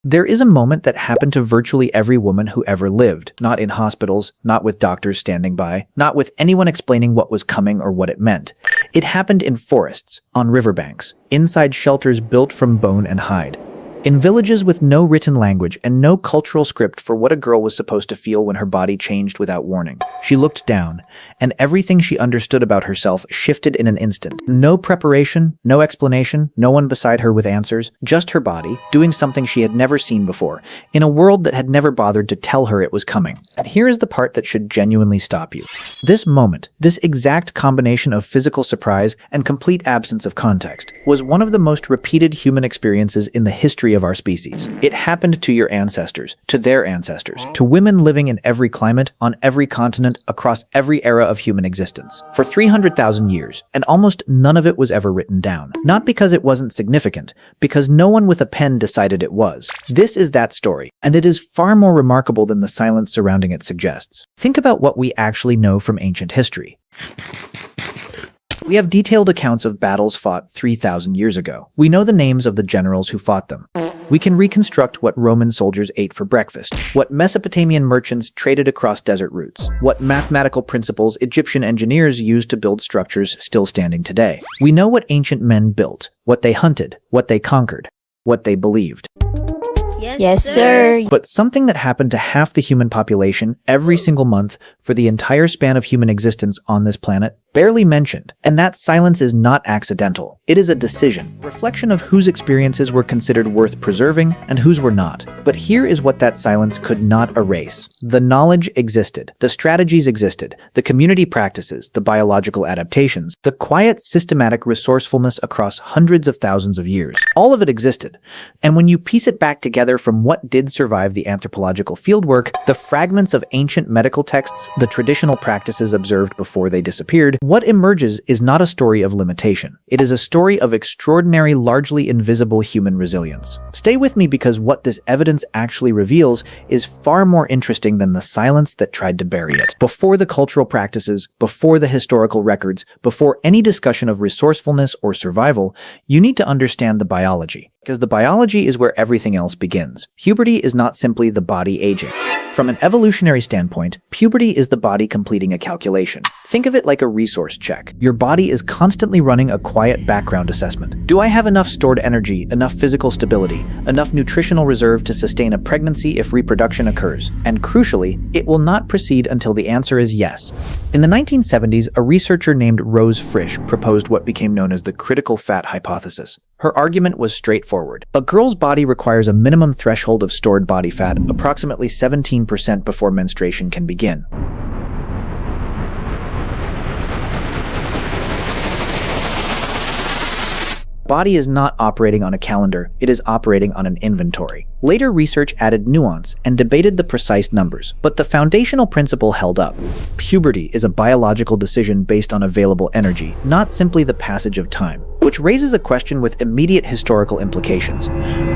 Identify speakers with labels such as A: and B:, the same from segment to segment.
A: There is a moment that happened to virtually every woman who ever lived, not in hospitals, not with doctors standing by, not with anyone explaining what was coming or what it meant. It happened in forests, on riverbanks, inside shelters built from bone and hide. In villages with no written language and no cultural script for what a girl was supposed to feel when her body changed without warning. She looked down, and everything she understood about herself shifted in an instant. No preparation, no explanation, no one beside her with answers, just her body, doing something she had never seen before, in a world that had never bothered to tell her it was coming. And here is the part that should genuinely stop you. This moment, this exact combination of physical surprise and complete absence of context, was one of the most repeated human experiences in the history of our species. It happened to your ancestors, to their ancestors, to women living in every climate, on every continent, across every era of human existence. For 300,000 years, and almost none of it was ever written down. Not because it wasn't significant, because no one with a pen decided it was. This is that story, and it is far more remarkable than the silence surrounding it suggests. Think about what we actually know from ancient history. We have detailed accounts of battles fought 3,000 years ago. We know the names of the generals who fought them. We can reconstruct what Roman soldiers ate for breakfast, what Mesopotamian merchants traded across desert routes, what mathematical principles Egyptian engineers used to build structures still standing today. We know what ancient men built, what they hunted, what they conquered, what they believed.
B: Yes, sir.
A: But something that happened to half the human population every single month for the entire span of human existence on this planet, barely mentioned. And that silence is not accidental. It is a decision, a reflection of whose experiences were considered worth preserving and whose were not. But here is what that silence could not erase. The knowledge existed, the strategies existed, the community practices, the biological adaptations, the quiet, systematic resourcefulness across hundreds of thousands of years. All of it existed. And when you piece it back together from what did survive the anthropological fieldwork, the fragments of ancient medical texts, the traditional practices observed before they disappeared, what emerges is not a story of limitation. It is a story of extraordinary, largely invisible human resilience. Stay with me because what this evidence actually reveals is far more interesting than the silence that tried to bury it. Before the cultural practices, before the historical records, before any discussion of resourcefulness or survival, you need to understand the biology. Because the biology is where everything else begins. Puberty is not simply the body aging. From an evolutionary standpoint, puberty is the body completing a calculation. Think of it like a resource check. Your body is constantly running a quiet background assessment. Do I have enough stored energy, enough physical stability, enough nutritional reserve to sustain a pregnancy if reproduction occurs? And crucially, it will not proceed until the answer is yes. In the 1970s, a researcher named Rose Frisch proposed what became known as the critical fat hypothesis. Her argument was straightforward. A girl's body requires a minimum threshold of stored body fat, approximately 17% before menstruation can begin. Body is not operating on a calendar, it is operating on an inventory. Later research added nuance and debated the precise numbers, but the foundational principle held up. Puberty is a biological decision based on available energy, not simply the passage of time. Which raises a question with immediate historical implications.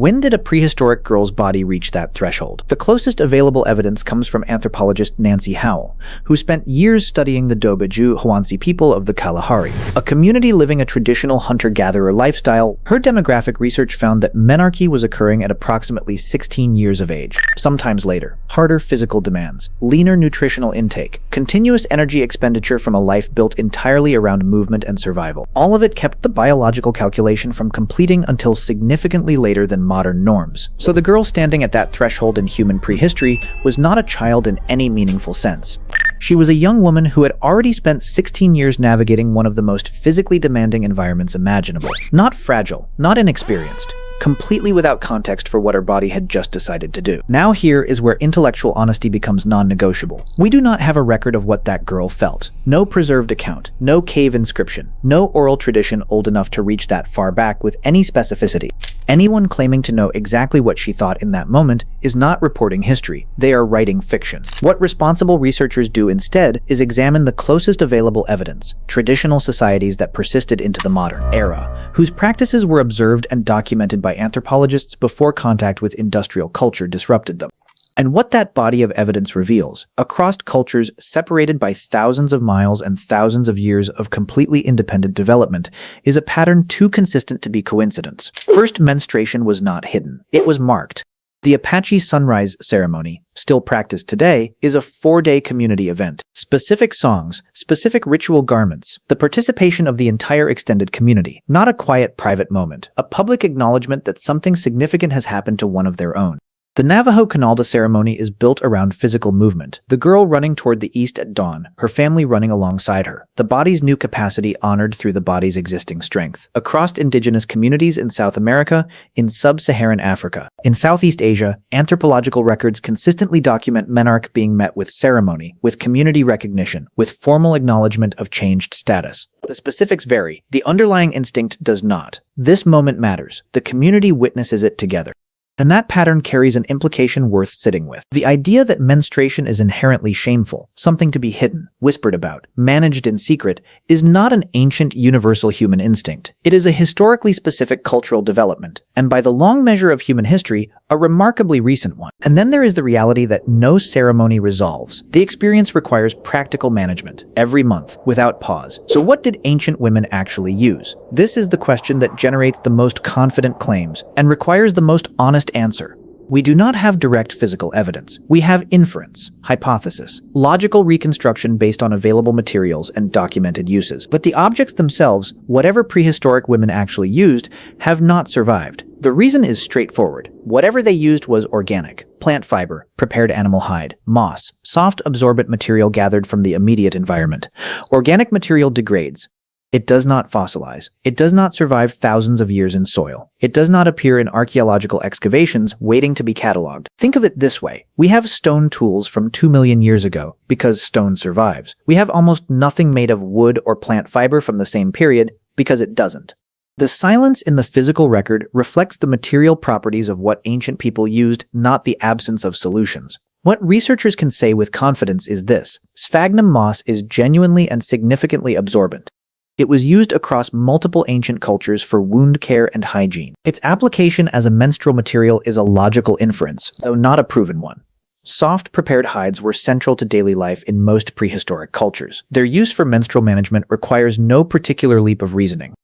A: When did a prehistoric girl's body reach that threshold? The closest available evidence comes from anthropologist Nancy Howell, who spent years studying the Dobaju Hwansi people of the Kalahari, a community living a traditional hunter-gatherer lifestyle. Her demographic research found that menarche was occurring at approximately 16 years of age, sometimes later. Harder physical demands, leaner nutritional intake, continuous energy expenditure from a life built entirely around movement and survival. All of it kept the biological calculation from completing until significantly later than modern norms. So the girl standing at that threshold in human prehistory was not a child in any meaningful sense. She was a young woman who had already spent 16 years navigating one of the most physically demanding environments imaginable. Not fragile, not inexperienced, completely without context for what her body had just decided to do. Now here is where intellectual honesty becomes non-negotiable. We do not have a record of what that girl felt. No preserved account, no cave inscription, no oral tradition old enough to reach that far back with any specificity. Anyone claiming to know exactly what she thought in that moment is not reporting history, they are writing fiction. What responsible researchers do instead is examine the closest available evidence, traditional societies that persisted into the modern era, whose practices were observed and documented by anthropologists before contact with industrial culture disrupted them. And what that body of evidence reveals, across cultures separated by thousands of miles and thousands of years of completely independent development, is a pattern too consistent to be coincidence. First, menstruation was not hidden. It was marked. The Apache Sunrise Ceremony, still practiced today, is a 4-day community event. Specific songs, specific ritual garments, the participation of the entire extended community. Not a quiet private moment, a public acknowledgement that something significant has happened to one of their own. The Navajo Canalda ceremony is built around physical movement. The girl running toward the east at dawn, her family running alongside her. The body's new capacity honored through the body's existing strength. Across indigenous communities in South America, in sub-Saharan Africa, in Southeast Asia, anthropological records consistently document menarche being met with ceremony, with community recognition, with formal acknowledgement of changed status. The specifics vary. The underlying instinct does not. This moment matters. The community witnesses it together. And that pattern carries an implication worth sitting with. The idea that menstruation is inherently shameful, something to be hidden, whispered about, managed in secret, is not an ancient universal human instinct. It is a historically specific cultural development, and by the long measure of human history, a remarkably recent one. And then there is the reality that no ceremony resolves. The experience requires practical management, every month, without pause. So what did ancient women actually use? This is the question that generates the most confident claims, and requires the most honest answer. We do not have direct physical evidence. We have inference, hypothesis, logical reconstruction based on available materials and documented uses. But the objects themselves, whatever prehistoric women actually used, have not survived. The reason is straightforward. Whatever they used was organic. Plant fiber, prepared animal hide, moss, soft absorbent material gathered from the immediate environment. Organic material degrades. It does not fossilize. It does not survive thousands of years in soil. It does not appear in archaeological excavations waiting to be catalogued. Think of it this way. We have stone tools from 2 million years ago because stone survives. We have almost nothing made of wood or plant fiber from the same period because it doesn't. The silence in the physical record reflects the material properties of what ancient people used, not the absence of solutions. What researchers can say with confidence is this: sphagnum moss is genuinely and significantly absorbent. It was used across multiple ancient cultures for wound care and hygiene. Its application as a menstrual material is a logical inference, though not a proven one. Soft, prepared hides were central to daily life in most prehistoric cultures. Their use for menstrual management requires no particular leap of reasoning.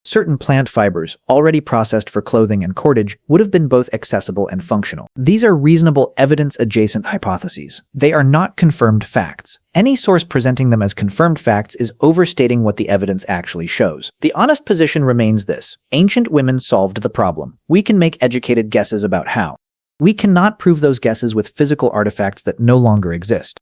A: Certain plant fibers, already processed for clothing and cordage, would have been both accessible and functional. These are reasonable evidence-adjacent hypotheses. They are not confirmed facts. Any source presenting them as confirmed facts is overstating what the evidence actually shows. The honest position remains this: ancient women solved the problem. We can make educated guesses about how. We cannot prove those guesses with physical artifacts that no longer exist.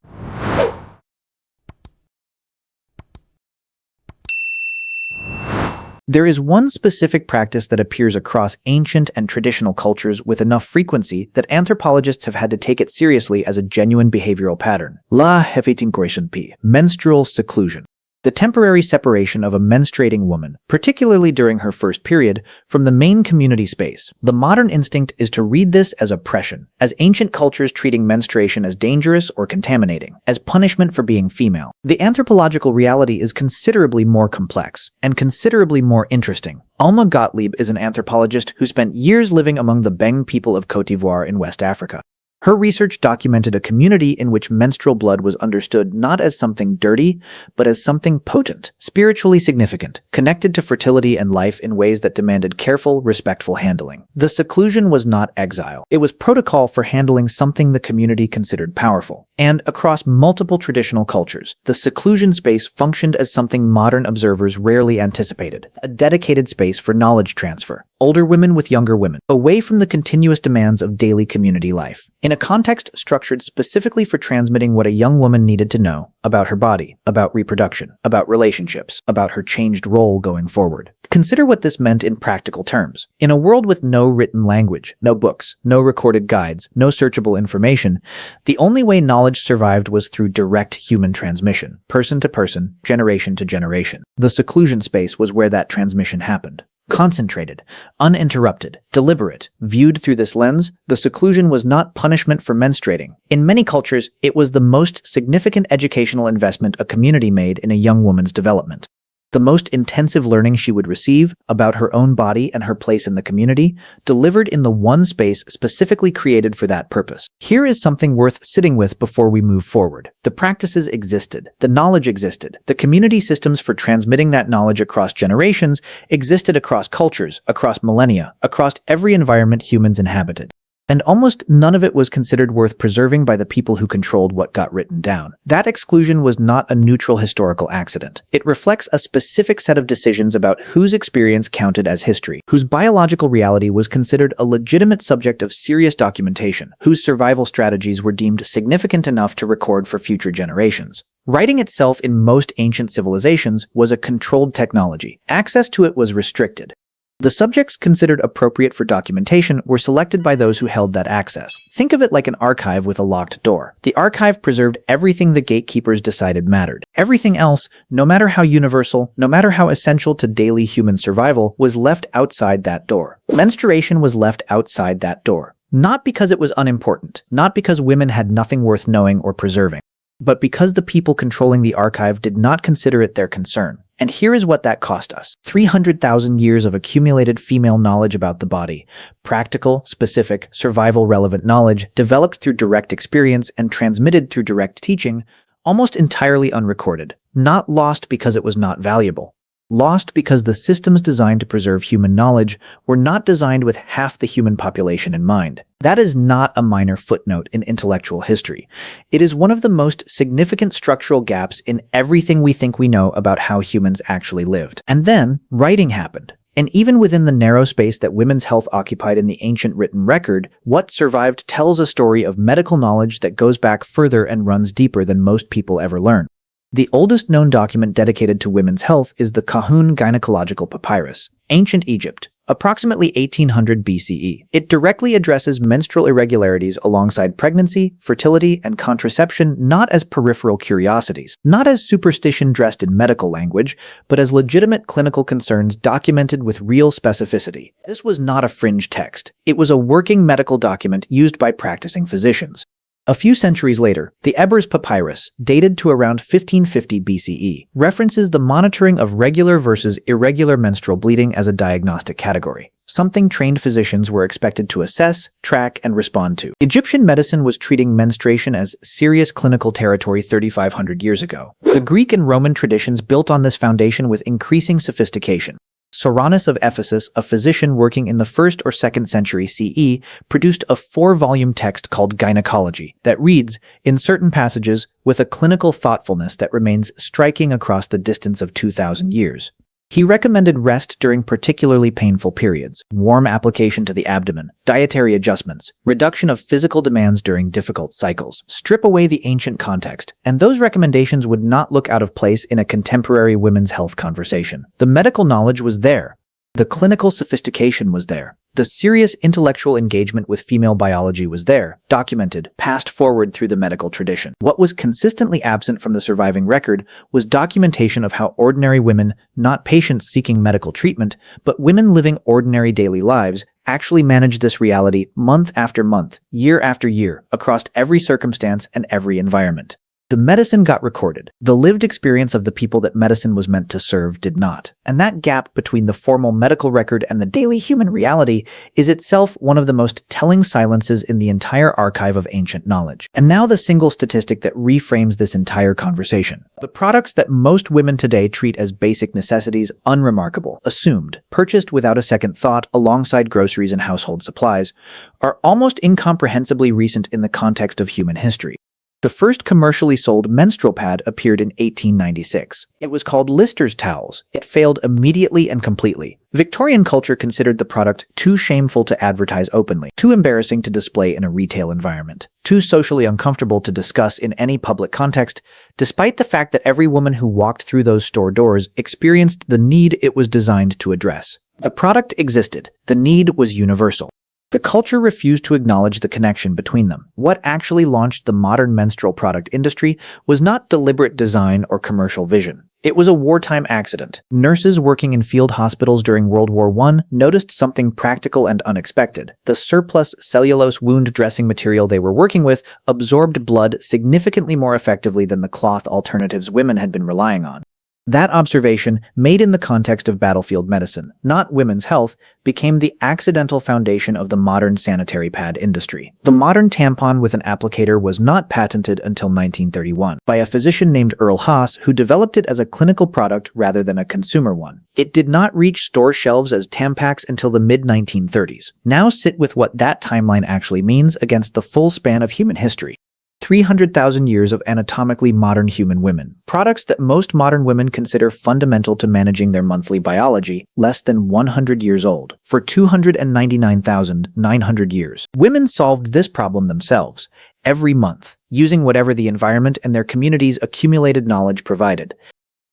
A: There is one specific practice that appears across ancient and traditional cultures with enough frequency that anthropologists have had to take it seriously as a genuine behavioral pattern. La Hefetinkoration P. Menstrual seclusion. The temporary separation of a menstruating woman, particularly during her first period, from the main community space. The modern instinct is to read this as oppression, as ancient cultures treating menstruation as dangerous or contaminating, as punishment for being female. The anthropological reality is considerably more complex, and considerably more interesting. Alma Gottlieb is an anthropologist who spent years living among the Beng people of Côte d'Ivoire in West Africa. Her research documented a community in which menstrual blood was understood not as something dirty, but as something potent, spiritually significant, connected to fertility and life in ways that demanded careful, respectful handling. The seclusion was not exile. It was protocol for handling something the community considered powerful. And across multiple traditional cultures, the seclusion space functioned as something modern observers rarely anticipated: a dedicated space for knowledge transfer. Older women with younger women, away from the continuous demands of daily community life. In a context structured specifically for transmitting what a young woman needed to know about her body, about reproduction, about relationships, about her changed role going forward. Consider what this meant in practical terms. In a world with no written language, no books, no recorded guides, no searchable information, the only way knowledge survived was through direct human transmission, person to person, generation to generation. The seclusion space was where that transmission happened. Concentrated, uninterrupted, deliberate. Viewed through this lens, the seclusion was not punishment for menstruating. In many cultures, it was the most significant educational investment a community made in a young woman's development. The most intensive learning she would receive about her own body and her place in the community, delivered in the one space specifically created for that purpose. Here is something worth sitting with before we move forward. The practices existed. The knowledge existed. The community systems for transmitting that knowledge across generations existed across cultures, across millennia, across every environment humans inhabited. And almost none of it was considered worth preserving by the people who controlled what got written down. That exclusion was not a neutral historical accident. It reflects a specific set of decisions about whose experience counted as history, whose biological reality was considered a legitimate subject of serious documentation, whose survival strategies were deemed significant enough to record for future generations. Writing itself in most ancient civilizations was a controlled technology. Access to it was restricted. The subjects considered appropriate for documentation were selected by those who held that access. Think of it like an archive with a locked door. The archive preserved everything the gatekeepers decided mattered. Everything else, no matter how universal, no matter how essential to daily human survival, was left outside that door. Menstruation was left outside that door. Not because it was unimportant, not because women had nothing worth knowing or preserving, but because the people controlling the archive did not consider it their concern. And here is what that cost us. 300,000 years of accumulated female knowledge about the body. Practical, specific, survival-relevant knowledge developed through direct experience and transmitted through direct teaching, almost entirely unrecorded. Not lost because it was not valuable. Lost because the systems designed to preserve human knowledge were not designed with half the human population in mind. That is not a minor footnote in intellectual history. It is one of the most significant structural gaps in everything we think we know about how humans actually lived. And then, writing happened. And even within the narrow space that women's health occupied in the ancient written record, what survived tells a story of medical knowledge that goes back further and runs deeper than most people ever learn. The oldest known document dedicated to women's health is the Kahun Gynecological Papyrus, Ancient Egypt, approximately 1800 BCE. It directly addresses menstrual irregularities alongside pregnancy, fertility, and contraception not as peripheral curiosities, not as superstition dressed in medical language, but as legitimate clinical concerns documented with real specificity. This was not a fringe text. It was a working medical document used by practicing physicians. A few centuries later, the Ebers Papyrus, dated to around 1550 BCE, references the monitoring of regular versus irregular menstrual bleeding as a diagnostic category, something trained physicians were expected to assess, track, and respond to. Egyptian medicine was treating menstruation as serious clinical territory 3,500 years ago. The Greek and Roman traditions built on this foundation with increasing sophistication. Soranus of Ephesus, a physician working in the 1st or 2nd century CE, produced a 4-volume text called Gynecology that reads, in certain passages, with a clinical thoughtfulness that remains striking across the distance of 2,000 years. He recommended rest during particularly painful periods, warm application to the abdomen, dietary adjustments, reduction of physical demands during difficult cycles. Strip away the ancient context, and those recommendations would not look out of place in a contemporary women's health conversation. The medical knowledge was there. The clinical sophistication was there. The serious intellectual engagement with female biology was there, documented, passed forward through the medical tradition. What was consistently absent from the surviving record was documentation of how ordinary women, not patients seeking medical treatment, but women living ordinary daily lives, actually managed this reality month after month, year after year, across every circumstance and every environment. The medicine got recorded. The lived experience of the people that medicine was meant to serve did not. And that gap between the formal medical record and the daily human reality is itself one of the most telling silences in the entire archive of ancient knowledge. And now the single statistic that reframes this entire conversation. The products that most women today treat as basic necessities, unremarkable, assumed, purchased without a second thought alongside groceries and household supplies, are almost incomprehensibly recent in the context of human history. The first commercially sold menstrual pad appeared in 1896. It was called Lister's towels. It failed immediately and completely. Victorian culture considered the product too shameful to advertise openly, too embarrassing to display in a retail environment, too socially uncomfortable to discuss in any public context, despite the fact that every woman who walked through those store doors experienced the need it was designed to address. The product existed. The need was universal. The culture refused to acknowledge the connection between them. What actually launched the modern menstrual product industry was not deliberate design or commercial vision. It was a wartime accident. Nurses working in field hospitals during World War I noticed something practical and unexpected. The surplus cellulose wound dressing material they were working with absorbed blood significantly more effectively than the cloth alternatives women had been relying on. That observation, made in the context of battlefield medicine, not women's health, became the accidental foundation of the modern sanitary pad industry. The modern tampon with an applicator was not patented until 1931 by a physician named Earl Haas, who developed it as a clinical product rather than a consumer one. It did not reach store shelves as Tampax until the mid-1930s. Now sit with what that timeline actually means against the full span of human history. 300,000 years of anatomically modern human women. Products that most modern women consider fundamental to managing their monthly biology, less than 100 years old. For 299,900 years, women solved this problem themselves, every month, using whatever the environment and their community's accumulated knowledge provided.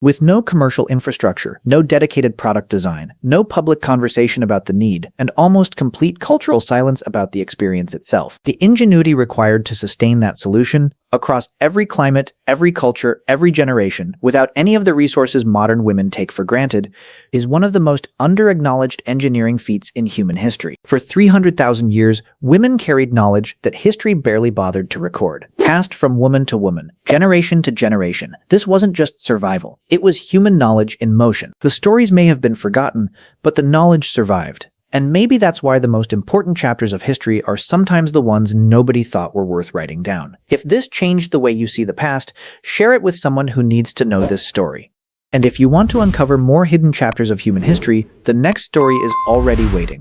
A: With no commercial infrastructure, no dedicated product design, no public conversation about the need, and almost complete cultural silence about the experience itself, the ingenuity required to sustain that solution across every climate, every culture, every generation, without any of the resources modern women take for granted, is one of the most under-acknowledged engineering feats in human history. For 300,000 years, women carried knowledge that history barely bothered to record, passed from woman to woman, generation to generation. This wasn't just survival. It was human knowledge in motion. The stories may have been forgotten, but the knowledge survived. And maybe that's why the most important chapters of history are sometimes the ones nobody thought were worth writing down. If this changed the way you see the past, share it with someone who needs to know this story. And if you want to uncover more hidden chapters of human history, the next story is already waiting.